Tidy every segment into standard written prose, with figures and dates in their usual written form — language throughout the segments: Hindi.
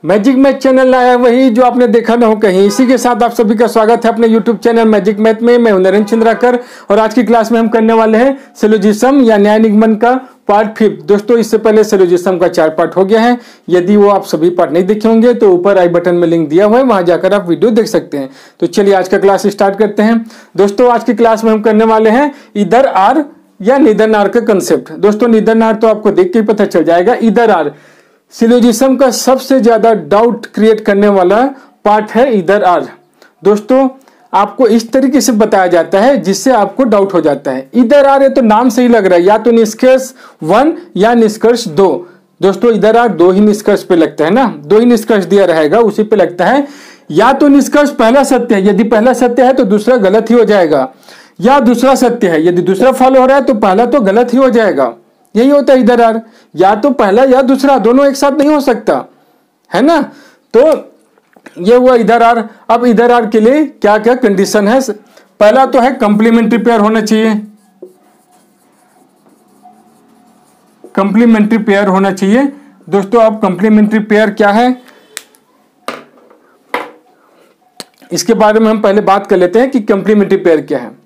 मैजिक मैथ चैनल आया वही जो आपने देखा ना हो कहीं। इसी के साथ आप सभी का स्वागत है अपने यूट्यूब चैनल मैजिक मैथ में। मैं हूं नरेंद्र चंद्राकर और आज की क्लास में हम करने वाले हैं सिलोजिज्म या न्याय निगमन का पार्ट 5। दोस्तों इससे पहले सिलोजिज्म का 4 पार्ट हो गया है। यदि वो आप सभी पार्ट नहीं देखे होंगे तो ऊपर आई बटन में लिंक दिया हुआ है, वहां जाकर आप वीडियो देख सकते हैं। तो चलिए आज का क्लास स्टार्ट करते हैं। दोस्तों आज की क्लास में हम करने वाले हैं इधर आर या निधन आर का कंसेप्ट। दोस्तों निधन आर तो आपको देख के ही पता चल जाएगा। इधर आर सिलोजिज्म का सबसे ज्यादा डाउट क्रिएट करने वाला पार्ट है इधर आर। दोस्तों आपको इस तरीके से बताया जाता है जिससे आपको डाउट हो जाता है। इधर आर है तो नाम सही लग रहा है, या तो निष्कर्ष 1 या निष्कर्ष 2। दोस्तों इधर आर 2 ही निष्कर्ष पे लगता है ना, 2 ही निष्कर्ष दिया रहेगा उसी पे लगता है। या तो निष्कर्ष पहला सत्य है, यदि पहला सत्य है तो दूसरा गलत ही हो जाएगा, या दूसरा सत्य है, यदि दूसरा फॉलो हो रहा है तो पहला तो गलत ही हो जाएगा। यही होता है इधर आर, या तो पहला या दूसरा, दोनों एक साथ नहीं हो सकता है ना। तो ये हुआ इधर आर। अब इधर आर के लिए क्या क्या कंडीशन है। पहला तो है कंप्लीमेंट्री पेयर होना चाहिए, कंप्लीमेंट्री पेयर होना चाहिए। दोस्तों अब कंप्लीमेंट्री पेयर क्या है इसके बारे में हम पहले बात कर लेते हैं कि कंप्लीमेंट्री पेयर क्या है।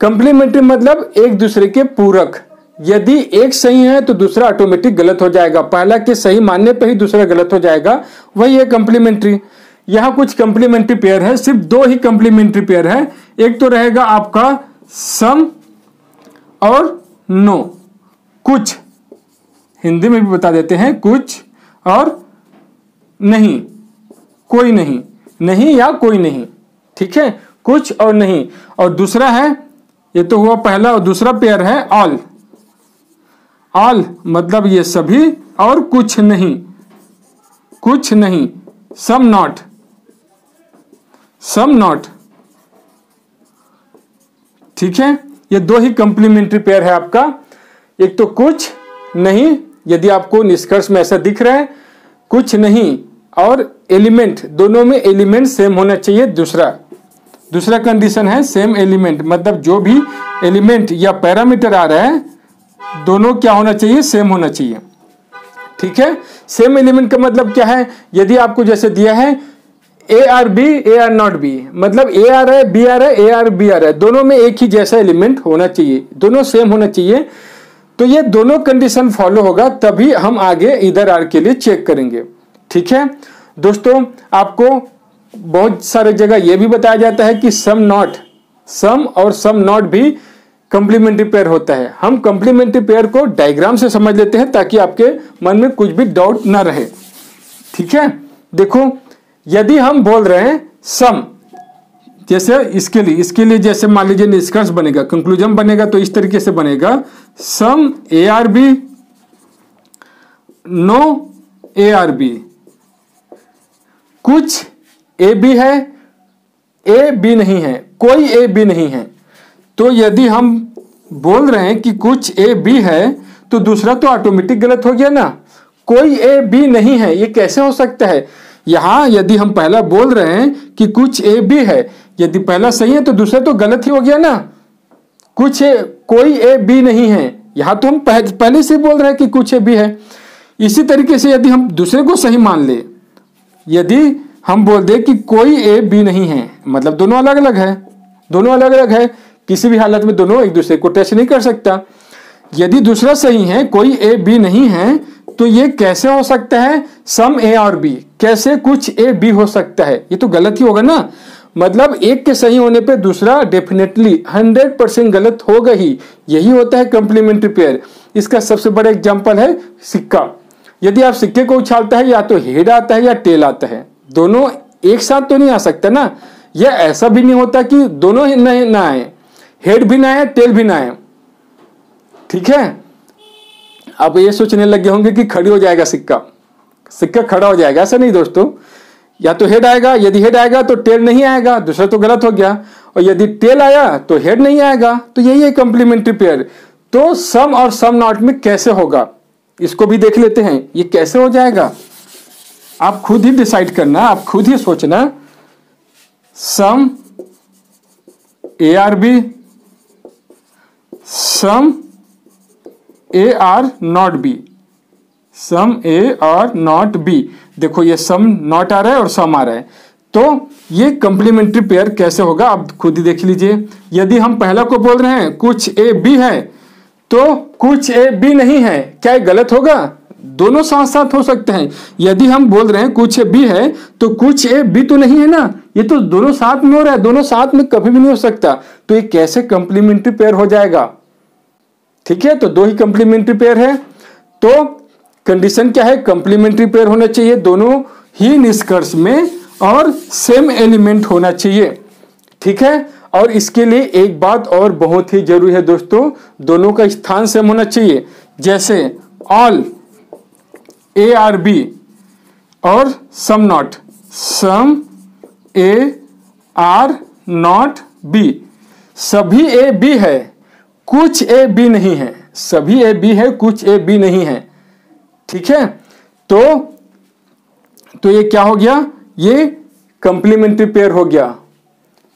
कंप्लीमेंट्री मतलब एक दूसरे के पूरक। यदि एक सही है तो दूसरा ऑटोमेटिक गलत हो जाएगा, पहला के सही मानने पर ही दूसरा गलत हो जाएगा, वही है कंप्लीमेंट्री। यहां कुछ कंप्लीमेंट्री पेयर है, सिर्फ 2 ही कंप्लीमेंट्री पेयर है। एक तो रहेगा आपका सम और नो, कुछ हिंदी में भी बता देते हैं, कुछ और नहीं, कोई नहीं, नहीं या कोई नहीं, ठीक है, कुछ और नहीं। और दूसरा है, ये तो हुआ पहला, और दूसरा पेयर है ऑल। ऑल मतलब ये सभी और कुछ नहीं, कुछ नहीं, सम नॉट, सम नॉट, ठीक है। ये 2 ही कंप्लीमेंट्री पेयर है आपका। एक तो कुछ नहीं, यदि आपको निष्कर्ष में ऐसा दिख रहा है, कुछ नहीं और एलिमेंट, दोनों में एलिमेंट सेम होना चाहिए। दूसरा कंडीशन है सेम एलिमेंट, मतलब जो भी एलिमेंट या पैरामीटर आ रहा है दोनों क्या होना चाहिए, सेम होना चाहिए, ठीक है। सेम एलिमेंट का मतलब क्या है, यदि आपको जैसे दिया है A are B, A are not B, मतलब ए आ रहा है, बी आ रहा है, ए आर बी आ रहा है, दोनों में एक ही जैसा एलिमेंट होना चाहिए, दोनों सेम होना चाहिए। तो ये दोनों कंडीशन फॉलो होगा तभी हम आगे इधर आर के लिए चेक करेंगे, ठीक है। दोस्तों आपको बहुत सारे जगह यह भी बताया जाता है कि सम नॉट, सम और सम नॉट भी कंप्लीमेंट्री पेयर होता है। हम कंप्लीमेंट्री पेयर को डायग्राम से समझ लेते हैं ताकि आपके मन में कुछ भी डाउट ना रहे, ठीक है। देखो यदि हम बोल रहे हैं सम, जैसे इसके लिए जैसे मान लीजिए निष्कर्ष बनेगा, कंक्लूजन बनेगा तो इस तरीके से बनेगा, some A are B, no A are B, कुछ ए बी है, ए बी नहीं है, कोई ए बी नहीं है। तो यदि हम बोल रहे हैं कि कुछ ए बी है तो दूसरा तो ऑटोमेटिक गलत हो गया ना, कोई ए बी नहीं है, ये कैसे हो सकता है। यहां यदि हम पहला बोल रहे हैं कि कुछ ए बी है, यदि पहला सही है तो दूसरा तो गलत ही हो गया ना, कोई ए बी नहीं है। यहां तो हम पहले से बोल रहे हैं कि कुछ ए बी है। इसी तरीके से यदि हम दूसरे को सही मान ले, यदि हम बोल दे कि कोई ए बी नहीं है, मतलब दोनों अलग अलग है, दोनों अलग अलग है, किसी भी हालत में दोनों एक दूसरे को टच नहीं कर सकता। यदि दूसरा सही है, कोई ए बी नहीं है, तो ये कैसे हो सकता है सम ए और बी, कैसे कुछ ए बी हो सकता है, ये तो गलत ही होगा ना। मतलब एक के सही होने पे दूसरा डेफिनेटली 100% गलत होगा ही। यही होता है कंप्लीमेंट्री पेयर। इसका सबसे बड़ा एग्जांपल है सिक्का। यदि आप सिक्के को उछालता है, या तो हेड आता है या टेल आता है, दोनों एक साथ तो नहीं आ सकता ना। यह ऐसा भी नहीं होता कि दोनों ही ना आए, हेड भी ना आए, टेल भी ना आए, ठीक है। अब ये सोचने लगे होंगे कि खड़ी हो जाएगा सिक्का, सिक्का खड़ा हो जाएगा, ऐसा नहीं दोस्तों। या तो हेड आएगा, यदि हेड आएगा तो टेल नहीं आएगा, दूसरा तो गलत हो गया, और यदि टेल आया तो हेड नहीं आएगा। तो यही है कंप्लीमेंट्री पेयर। तो सम और सम नॉट में कैसे होगा इसको भी देख लेते हैं। ये कैसे हो जाएगा आप खुद ही डिसाइड करना, आप खुद ही सोचना। Some A are B, some A are not B, some A और नॉट बी। देखो ये सम नॉट आ रहा है और सम आ रहा है, तो ये कंप्लीमेंट्री पेयर कैसे होगा आप खुद ही देख लीजिए। यदि हम पहला को बोल रहे हैं कुछ ए बी है तो कुछ ए बी नहीं है, क्या ये गलत होगा? दोनों साथ साथ हो सकते हैं। यदि हम बोल रहे हैं कुछ ए बी है तो कुछ ए बी तो नहीं है ना, ये तो दोनों साथ में हो रहा है, दोनों साथ में कभी भी नहीं हो सकता, तो ये कैसे कंप्लीमेंट्री पेयर हो जाएगा? ठीक है, तो दो ही कंप्लीमेंट्री पेयर है, तो कंडीशन क्या है? कंप्लीमेंट्री पेयर होना चाहिए दोनों ही निष्कर्ष में और सेम एलिमेंट होना चाहिए। ठीक है, और इसके लिए एक बात और बहुत ही जरूरी है दोस्तों, दोनों का स्थान सेम होना चाहिए। जैसे ऑल ए आर बी और some not, some A are not B, सभी ए बी है कुछ ए बी नहीं है, सभी ए बी है कुछ ए बी नहीं है। ठीक है, तो ये क्या हो गया? ये कंप्लीमेंट्री पेयर हो गया।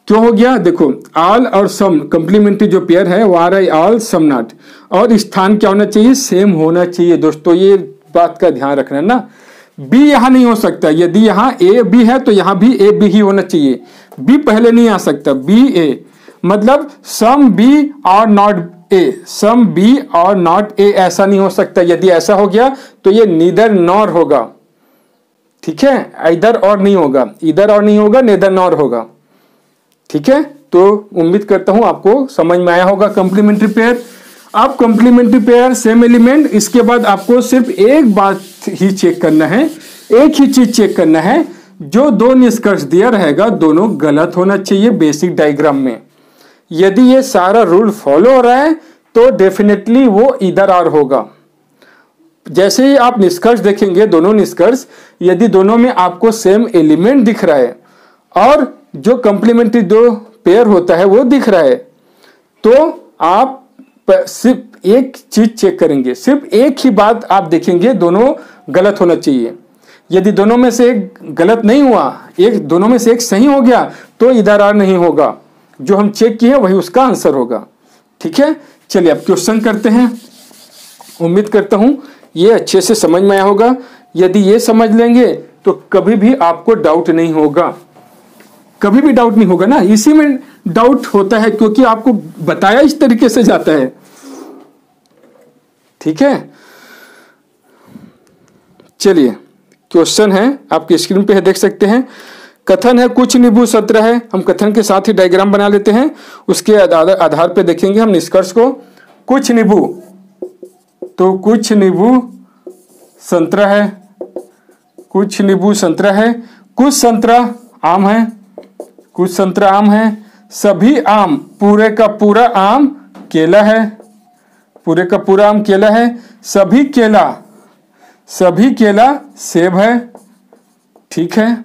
क्यों हो गया? देखो ऑल और सम कंप्लीमेंट्री जो पेयर है वो आ रहा है ऑल सम नॉट, और स्थान क्या होना चाहिए? सेम होना चाहिए दोस्तों, ये बात का ध्यान रखना ना। बी यहां नहीं हो सकता, यदि यहां ए बी है तो यहां भी ए बी ही होना चाहिए, बी पहले नहीं आ सकता। बी ए मतलब सम बी और नॉट ए, सम बी और नॉट ए ऐसा नहीं हो सकता। यदि ऐसा हो गया तो ये नीदर नॉर होगा। ठीक है, इधर और नहीं होगा, इधर और नहीं होगा, नेदर नॉर होगा। ठीक है, तो उम्मीद करता हूं आपको समझ में आया होगा कंप्लीमेंट्री पेयर। आप कंप्लीमेंट्री पेयर सेम एलिमेंट, इसके बाद आपको सिर्फ एक बात ही चेक करना है, एक ही चीज चेक करना है, जो दो निष्कर्ष दिया रहेगा दोनों गलत होना चाहिए बेसिक डायग्राम में। यदि ये सारा रूल फॉलो हो रहा है तो डेफिनेटली वो इधर आर होगा। जैसे ही आप निष्कर्ष देखेंगे, दोनों निष्कर्ष, यदि दोनों में आपको सेम एलिमेंट दिख रहा है और जो कंप्लीमेंट्री दो पेयर होता है वो दिख रहा है, तो आप सिर्फ एक चीज चेक करेंगे, सिर्फ एक ही बात आप देखेंगे, दोनों गलत होना चाहिए। यदि दोनों में से एक गलत नहीं हुआ, एक दोनों में से एक सही हो गया, तो इधर आर नहीं होगा, जो हम चेक किए वही उसका आंसर होगा। ठीक है, चलिए अब क्वेश्चन करते हैं। उम्मीद करता हूं ये अच्छे से समझ में आया होगा। यदि ये समझ लेंगे तो कभी भी आपको डाउट नहीं होगा, कभी भी डाउट नहीं होगा ना। इसी में डाउट होता है क्योंकि आपको बताया इस तरीके से जाता है। ठीक है, चलिए क्वेश्चन है, आपकी स्क्रीन पे है, देख सकते हैं। कथन है कुछ नींबू संतरा है, हम कथन के साथ ही डायग्राम बना लेते हैं, उसके आधार पे देखेंगे हम निष्कर्ष को। कुछ नींबू, तो कुछ नींबू संतरा है, कुछ नींबू संतरा है, कुछ संतरा आम है, कुछ संतरा आम है, सभी आम, पूरे का पूरा आम केला है, पूरे का पूरा आम केला है, सभी केला, सभी केला सेब है। ठीक है,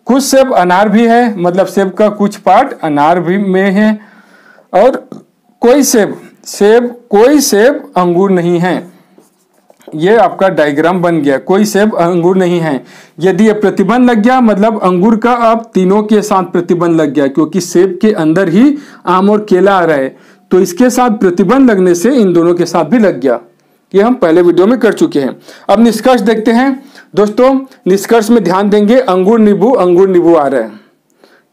कुछ सेब अनार भी है, मतलब सेब का कुछ पार्ट अनार भी में है, और कोई सेब, कोई सेब अंगूर नहीं है। ये आपका डायग्राम बन गया, कोई सेब अंगूर नहीं है। यदि ये प्रतिबंध लग गया, मतलब अंगूर का अब तीनों के साथ प्रतिबंध लग गया, क्योंकि सेब के अंदर ही आम और केला आ रहा है, तो इसके साथ प्रतिबंध लगने से इन दोनों के साथ भी लग गया। ये हम पहले वीडियो में कर चुके हैं। अब निष्कर्ष देखते हैं दोस्तों। निष्कर्ष में ध्यान देंगे, अंगूर नींबू आ रहा है।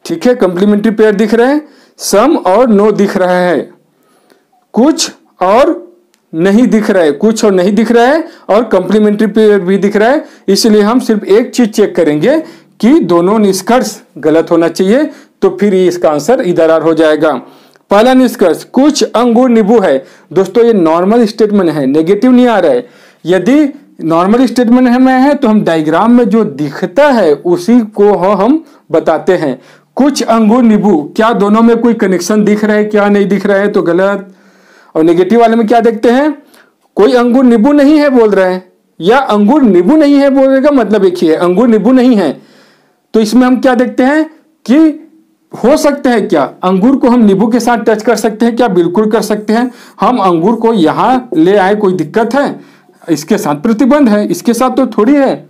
ठीक है, कंप्लीमेंट्री पेयर दिख रहे हैं, सम और नो दिख रहा है, कुछ और नहीं दिख रहा है, कुछ और नहीं दिख रहा है, और कंप्लीमेंट्री पेयर भी दिख रहा है। इसलिए हम सिर्फ एक चीज चेक करेंगे कि दोनों निष्कर्ष गलत होना चाहिए, तो फिर इसका आंसर इधर आर हो जाएगा। पहला निष्कर्ष कुछ अंगूर नींबू है। दोस्तों ये नॉर्मल स्टेटमेंट है, नेगेटिव नहीं आ रहा है। यदि नॉर्मल स्टेटमेंट में है तो हम डायग्राम में जो दिखता है उसी को हम बताते हैं। कुछ अंगूर नींबू, क्या दोनों में कोई कनेक्शन दिख रहा है? क्या नहीं दिख रहा है तो गलत। और नेगेटिव वाले में क्या देखते हैं? कोई अंगूर नींबू नहीं है बोल रहे हैं, या अंगूर नींबू नहीं है बोलने का मतलब एक ही है, अंगूर नींबू नहीं है। तो इसमें हम क्या देखते हैं कि हो सकता है क्या अंगूर को हम नींबू के साथ टच कर सकते हैं? क्या बिल्कुल कर सकते हैं। हम अंगूर को यहां ले आए, कोई दिक्कत है? इसके साथ प्रतिबंध है, इसके साथ तो थोड़ी है।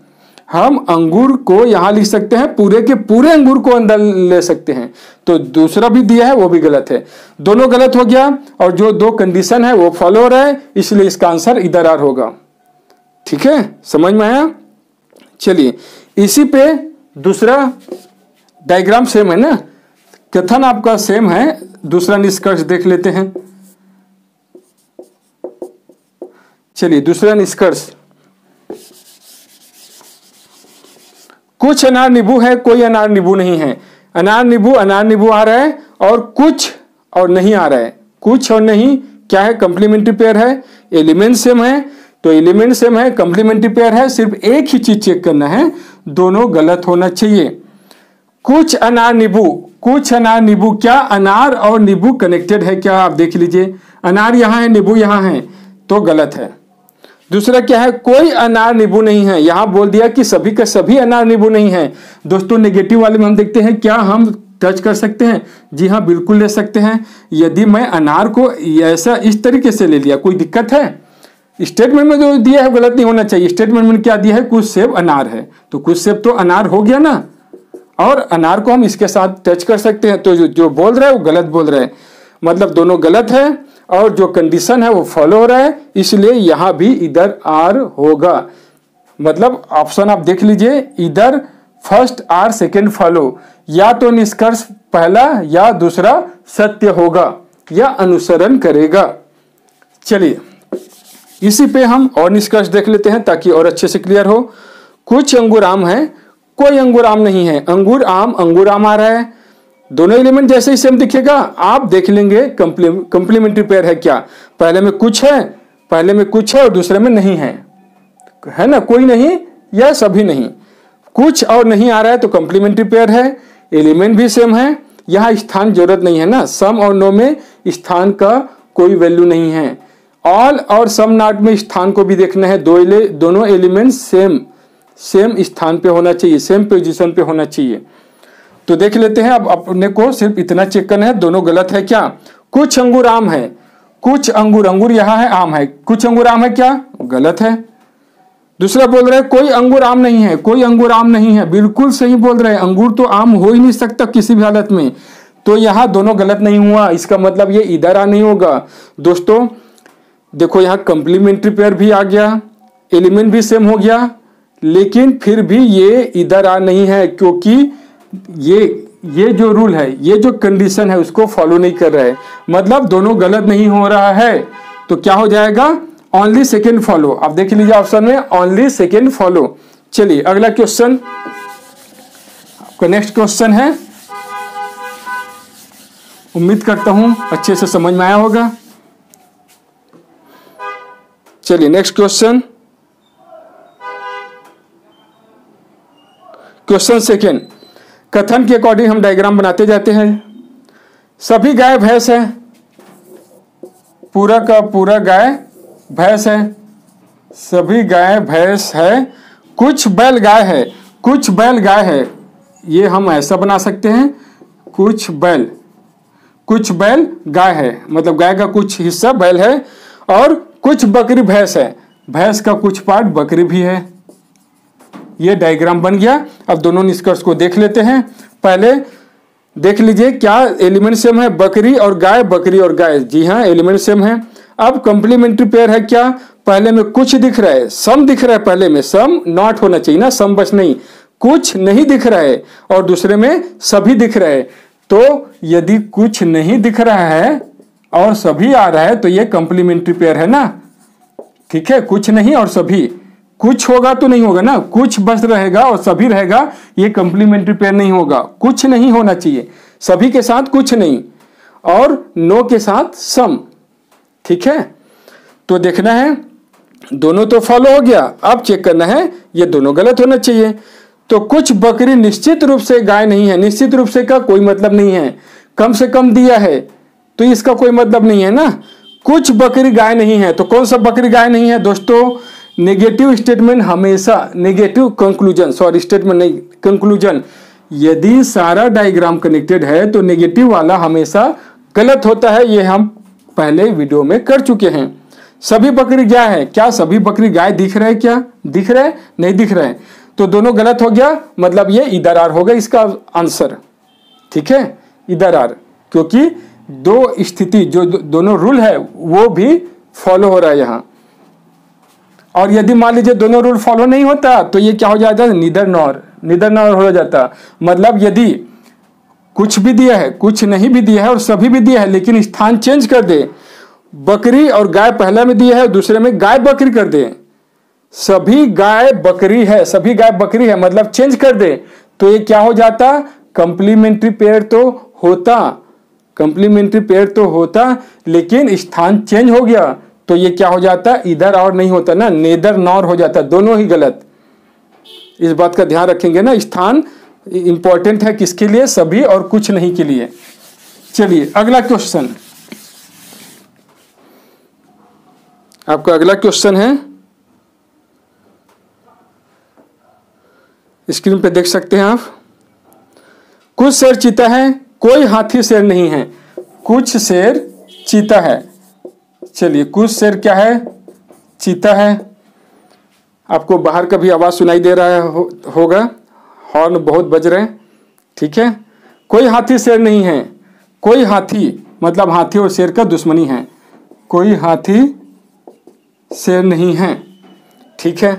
हम अंगूर को यहां लिख सकते हैं, पूरे के पूरे अंगूर को अंदर ले सकते हैं। तो दूसरा भी दिया है वो भी गलत है, दोनों गलत हो गया। और जो दो कंडीशन है वो फॉलो हो रहा है, इसलिए इसका आंसर इधर आर होगा। ठीक है, समझ में आया। चलिए इसी पे दूसरा डायग्राम सेम है ना, कथन आपका सेम है, दूसरा निष्कर्ष देख लेते हैं। चलिए दूसरा निष्कर्ष, कुछ अनार नींबू है, कोई अनार नींबू नहीं है। अनार नींबू आ रहा है और कुछ और नहीं आ रहा है। कुछ और नहीं क्या है, कंप्लीमेंट्री पेयर है, एलिमेंट सेम है, तो एलिमेंट सेम है, कंप्लीमेंट्री पेयर है, सिर्फ एक ही चीज चेक करना है, दोनों गलत होना चाहिए। कुछ अनार नींबू, क्या अनार और नींबू कनेक्टेड है क्या, आप देख लीजिए, अनार यहां है, नींबू यहां है, तो गलत है। दूसरा क्या है, कोई अनार नींबू नहीं है, यहां बोल दिया कि सभी का सभी अनार नींबू नहीं है। दोस्तों नेगेटिव वाले में हम देखते हैं क्या हम टच कर सकते हैं, जी हाँ बिल्कुल ले सकते हैं। यदि मैं अनार को ऐसा इस तरीके से ले लिया, कोई दिक्कत है? स्टेटमेंट में जो दिया है गलत नहीं होना चाहिए। स्टेटमेंट में क्या दिया है, कुछ सेब अनार है, तो कुछ सेब तो अनार हो गया ना, और अनार को हम इसके साथ टच कर सकते हैं, तो जो बोल रहा है वो गलत बोल रहा है, मतलब दोनों गलत है, और जो कंडीशन है वो फॉलो हो रहा है, इसलिए यहां भी इधर आर होगा। मतलब ऑप्शन आप देख लीजिए, इधर फर्स्ट आर सेकेंड फॉलो, या तो निष्कर्ष पहला या दूसरा सत्य होगा या अनुसरण करेगा। चलिए इसी पे हम और निष्कर्ष देख लेते हैं ताकि और अच्छे से क्लियर हो। कुछ अंगूर आम है, कोई अंगूर आम नहीं है। अंगूर आम आ रहा है, दोनों एलिमेंट जैसे ही सेम दिखेगा, आप देख लेंगे कंप्लीमेंट्री पेयर है क्या। पहले में कुछ है और दूसरे में नहीं है ना, कोई नहीं या सभी नहीं, कुछ और नहीं आ रहा है तो कंप्लीमेंट्री पेयर है। एलिमेंट भी सेम है, यहां स्थान जरूरत नहीं है ना, सम और नो में स्थान का कोई वैल्यू नहीं है। ऑल और सम नॉट में स्थान को भी देखना है, दोनों एलिमेंट सेम स्थान पे होना चाहिए, सेम पोजीशन पे होना चाहिए। तो देख लेते हैं, अब अपने को सिर्फ इतना चेक करना है दोनों गलत है क्या। कुछ अंगूर आम है, कुछ अंगूर यहाँ है, आम है, कुछ अंगूर आम है क्या, गलत है। दूसरा बोल रहे हैं कोई अंगूर आम नहीं है, कोई अंगूर आम नहीं है, बिल्कुल सही बोल रहे हैं, अंगूर तो आम हो ही नहीं सकता किसी भी हालत में, तो यहाँ दोनों गलत नहीं हुआ, इसका मतलब ये इधर आ नहीं होगा। दोस्तों देखो यहाँ कंप्लीमेंट्री पेयर भी आ गया, एलिमेंट भी सेम हो गया, लेकिन फिर भी ये इधर आ नहीं है, क्योंकि ये जो रूल है, ये जो कंडीशन है उसको फॉलो नहीं कर रहा है, मतलब दोनों गलत नहीं हो रहा है। तो क्या हो जाएगा, ओनली सेकेंड फॉलो। आप देख लीजिए ऑप्शन में ओनली सेकेंड फॉलो। चलिए अगला क्वेश्चन, आपका नेक्स्ट क्वेश्चन है, उम्मीद करता हूं अच्छे से समझ में आया होगा। चलिए नेक्स्ट क्वेश्चन, क्वेश्चन सेकेंड, कथन के अकॉर्डिंग हम डायग्राम बनाते जाते हैं। सभी गाय भैंस है, पूरा का पूरा गाय भैंस है, सभी गाय भैंस है, कुछ बैल गाय है, कुछ बैल गाय है, ये हम ऐसा बना सकते हैं, कुछ बैल गाय है, मतलब गाय का कुछ हिस्सा बैल है, और कुछ बकरी भैंस है, भैंस का कुछ पार्ट बकरी भी है। ये डायग्राम बन गया। अब दोनों निष्कर्ष को देख लेते हैं। पहले देख लीजिए क्या एलिमेंट सेम है, बकरी और गाय, जी हाँ एलिमेंट सेम है। अब कंप्लीमेंट्री पेयर है क्या, पहले में कुछ दिख रहा है, सम दिख रहा है, पहले में सम नॉट होना चाहिए ना, सम बस नहीं, कुछ नहीं दिख रहा है, और दूसरे में सभी दिख रहा है। तो यदि कुछ नहीं दिख रहा है और सभी आ रहा है तो ये कंप्लीमेंट्री पेयर है ना, ठीक है। कुछ नहीं और सभी, कुछ होगा तो नहीं होगा ना, कुछ बस रहेगा और सभी रहेगा, ये कंप्लीमेंट्री पेयर नहीं होगा। कुछ नहीं होना चाहिए, सभी के साथ कुछ नहीं, और नो के साथ सम, ठीक है। तो देखना है दोनों तो फॉलो हो गया, अब चेक करना है ये दोनों गलत होना चाहिए। तो कुछ बकरी निश्चित रूप से गाय नहीं है, निश्चित रूप से का कोई मतलब नहीं है, कम से कम दिया है तो इसका कोई मतलब नहीं है ना। कुछ बकरी गाय नहीं है, तो कौन सा बकरी गाय नहीं है दोस्तों, नेगेटिव स्टेटमेंट हमेशा, नेगेटिव कंक्लूजन, सॉरी स्टेटमेंट नहीं कंक्लूजन, यदि सारा डायग्राम कनेक्टेड है तो नेगेटिव वाला हमेशा गलत होता है, ये हम पहले वीडियो में कर चुके हैं। सभी बकरी गाय है, क्या सभी बकरी गाय दिख रहा है, क्या दिख रहा है, नहीं दिख रहा है, तो दोनों गलत हो गया, मतलब ये इधर आर होगा इसका आंसर, ठीक है, इधर आर, क्योंकि दो स्थिति जो दोनों रूल है वो भी फॉलो हो रहा है यहाँ। और यदि मान लीजिए दोनों रूल फॉलो नहीं होता तो ये क्या हो जाता है, नीदर नॉर हो जाता। मतलब यदि कुछ भी दिया है, कुछ नहीं भी दिया है और सभी भी दिया है, लेकिन स्थान चेंज कर दे, बकरी और गाय पहला में दिया है और दूसरे में गाय बकरी कर दे, सभी गाय बकरी है मतलब चेंज कर दे, तो ये क्या हो जाता, कंप्लीमेंट्री पेयर तो होता, लेकिन स्थान चेंज हो गया तो ये क्या हो जाता, इधर और नहीं होता ना, नेदर नॉर हो जाता, दोनों ही गलत। इस बात का ध्यान रखेंगे ना, स्थान इंपॉर्टेंट है किसके लिए, सभी और कुछ नहीं के लिए। चलिए अगला क्वेश्चन, आपका अगला क्वेश्चन है, स्क्रीन पे देख सकते हैं आप। कुछ शेर चीता है, कोई हाथी शेर नहीं है। कुछ शेर चीता है, चलिए कुछ शेर क्या है, चीता है। आपको बाहर का भी आवाज सुनाई दे रहा होगा, हॉर्न बहुत बज रहे हैं, ठीक है। कोई हाथी शेर नहीं है, कोई हाथी मतलब हाथी और शेर का दुश्मनी है, कोई हाथी शेर नहीं है, ठीक है।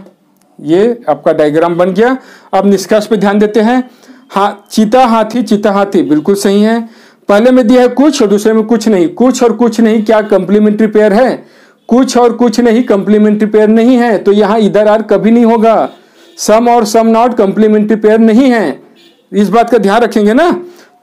ये आपका डायग्राम बन गया। अब निष्कर्ष पे ध्यान देते हैं। हाँ, चीता हाथी बिल्कुल सही है। पहले में दिया है कुछ और दूसरे में कुछ नहीं। कुछ और कुछ नहीं क्या कंप्लीमेंट्री पेयर है? कुछ और कुछ नहीं कंप्लीमेंट्री पेयर नहीं है, तो यहाँ इधर आर कभी नहीं होगा। सम और सम नॉट कंप्लीमेंट्री पेयर नहीं है, इस बात का ध्यान रखेंगे ना।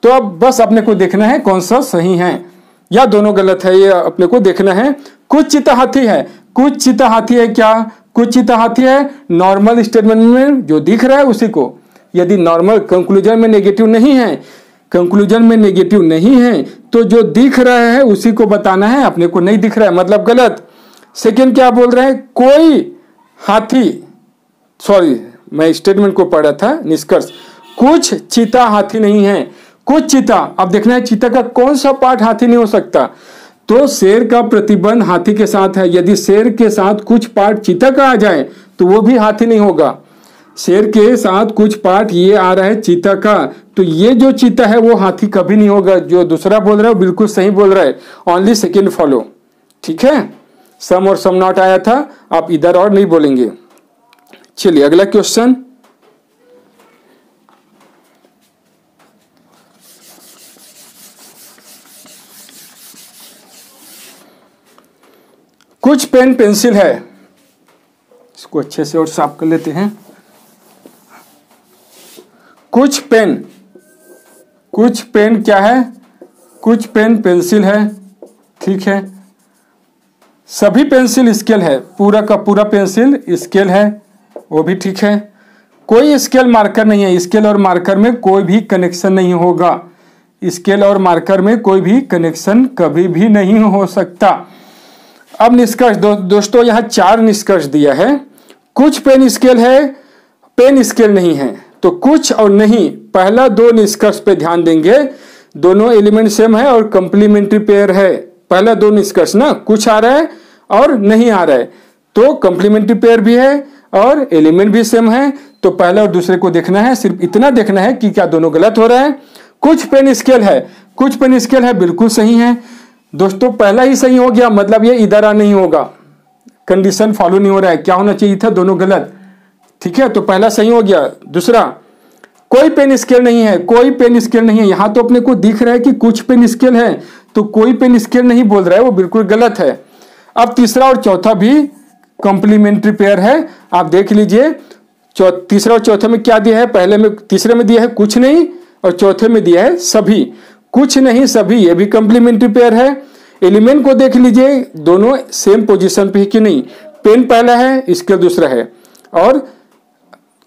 तो अब बस अपने को देखना है कौन सा सही है या दोनों गलत है, ये अपने को देखना है। कुछ चीता हाथी है, कुछ चीता हाथी है क्या? कुछ चीता हाथी है नॉर्मल स्टेटमेंट में जो दिख रहा है उसी को। यदि नॉर्मल कंक्लूजन में नेगेटिव नहीं है, कंक्लूजन में नेगेटिव नहीं है तो जो दिख रहा है उसी को बताना है, अपने को नहीं दिख रहा है मतलब गलत। सेकंड क्या बोल रहे हैं? कोई हाथी, सॉरी मैं स्टेटमेंट को पढ़ा था, निष्कर्ष कुछ चीता हाथी नहीं है। कुछ चीता, अब देखना है चीता का कौन सा पार्ट हाथी नहीं हो सकता। तो शेर का प्रतिबंध हाथी के साथ है, यदि शेर के साथ कुछ पार्ट चीता का आ जाए तो वो भी हाथी नहीं होगा। शेर के साथ कुछ पार्ट ये आ रहा है चीता का, तो ये जो चीता है वो हाथी कभी नहीं होगा। जो दूसरा बोल रहा है वो बिल्कुल सही बोल रहा है, ओनली सेकेंड फॉलो, ठीक है। सम और सम नॉट आया था, आप इधर और नहीं बोलेंगे। चलिए अगला क्वेश्चन। कुछ पेन पेंसिल है, इसको अच्छे से और साफ कर लेते हैं। कुछ पेन क्या है? कुछ पेन पेंसिल है, ठीक है। सभी पेंसिल स्केल है, पूरा का पूरा पेंसिल स्केल है, वो भी ठीक है। कोई स्केल मार्कर नहीं है, स्केल और मार्कर में कोई भी कनेक्शन नहीं होगा। स्केल और मार्कर में कोई भी कनेक्शन कभी भी नहीं हो सकता। अब निष्कर्ष दोस्तों यहाँ 4 निष्कर्ष दिया है। कुछ पेन स्केल है, पेन स्केल नहीं है, तो कुछ और नहीं, पहला 2 निष्कर्ष पे ध्यान देंगे। दोनों एलिमेंट सेम है और कंप्लीमेंट्री पेयर है। पहला 2 निष्कर्ष ना, कुछ आ रहा है और नहीं आ रहा है, तो कंप्लीमेंट्री पेयर भी है और एलिमेंट भी सेम है, तो पहला और दूसरे को देखना है। सिर्फ इतना देखना है कि क्या दोनों गलत हो रहा है। कुछ पेन स्केल है, कुछ पेन स्केल है बिल्कुल सही है दोस्तों, पहला ही सही हो गया, मतलब ये इधर आ नहीं होगा, कंडीशन फॉलो नहीं हो रहा है। क्या होना चाहिए था? दोनों गलत, ठीक है। तो पहला सही हो गया। दूसरा, कोई पेन स्केल नहीं है, कोई पेन स्केल नहीं है। यहां तो अपने को दिख रहा है कि कुछ पेन स्केल है, तो कोई पेन स्केल नहीं बोल रहा है, वो बिल्कुल गलत है। अब तीसरा और चौथा भी कंप्लीमेंट्री पेयर है, आप देख लीजिए। तीसरा और चौथे में क्या दिया है? पहले में, तीसरे में दिया है कुछ नहीं और चौथे में दिया है सभी। कुछ नहीं सभी, ये भी कंप्लीमेंट्री पेयर है। एलिमेंट को देख लीजिए, दोनों सेम पोजीशन पे है कि नहीं। पेन पहला है, स्केल दूसरा है, और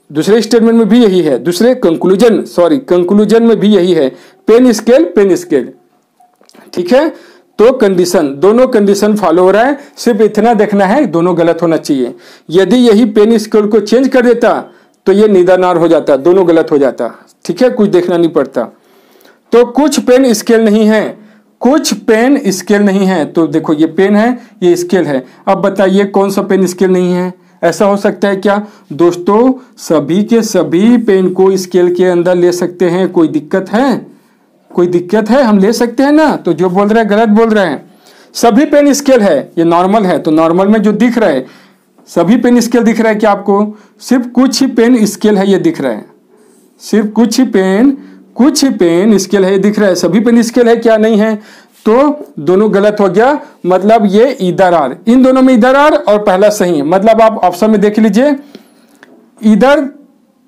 दूसरे स्टेटमेंट में भी यही है, दूसरे कंक्लूजन में भी यही है, पेन स्केल, ठीक है। तो कंडीशन, दोनों कंडीशन फॉलो हो रहा है। सिर्फ इतना देखना है, दोनों गलत होना चाहिए। यदि यही पेन स्केल को चेंज कर देता तो ये नीदर नॉर हो जाता, दोनों गलत हो जाता, ठीक है। कुछ देखना नहीं पड़ता। तो कुछ पेन स्केल नहीं है, कुछ पेन स्केल नहीं है, तो देखो ये पेन है, ये स्केल है। अब बताइए कौन सा पेन स्केल नहीं है? ऐसा हो सकता है क्या? दोस्तों सभी के सभी पेन को स्केल के अंदर ले सकते हैं, कोई दिक्कत है? कोई दिक्कत है? हम ले सकते हैं ना। तो जो बोल रहे हैं गलत बोल रहे हैं। सभी पेन स्केल है, ये नॉर्मल है, तो नॉर्मल में जो दिख रहा है सभी पेन स्केल दिख रहा है क्या आपको? सिर्फ कुछ ही पेन स्केल है ये दिख रहा है, सिर्फ कुछ ही पेन स्केल है ये दिख रहा है। सभी पेन स्केल है क्या? नहीं है। तो दोनों गलत हो गया, मतलब ये इधर आर, इन दोनों में इधर आर और पहला सही है। मतलब आप ऑप्शन में देख लीजिए, इधर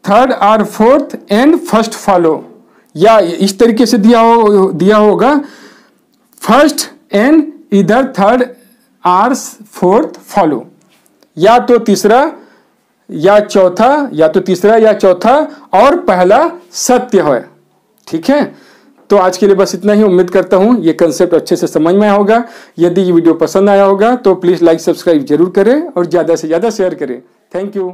third or fourth and first follow, या इस तरीके से दिया होगा फर्स्ट एंड इधर थर्ड आर फोर्थ फॉलो, या तो तीसरा या चौथा, या तो तीसरा या चौथा और पहला सत्य है। ठीक है, तो आज के लिए बस इतना ही। उम्मीद करता हूं ये कंसेप्ट अच्छे से समझ में आया होगा। यदि ये वीडियो पसंद आया होगा तो प्लीज लाइक सब्सक्राइब जरूर करें और ज्यादा से ज्यादा शेयर करें। Thank you.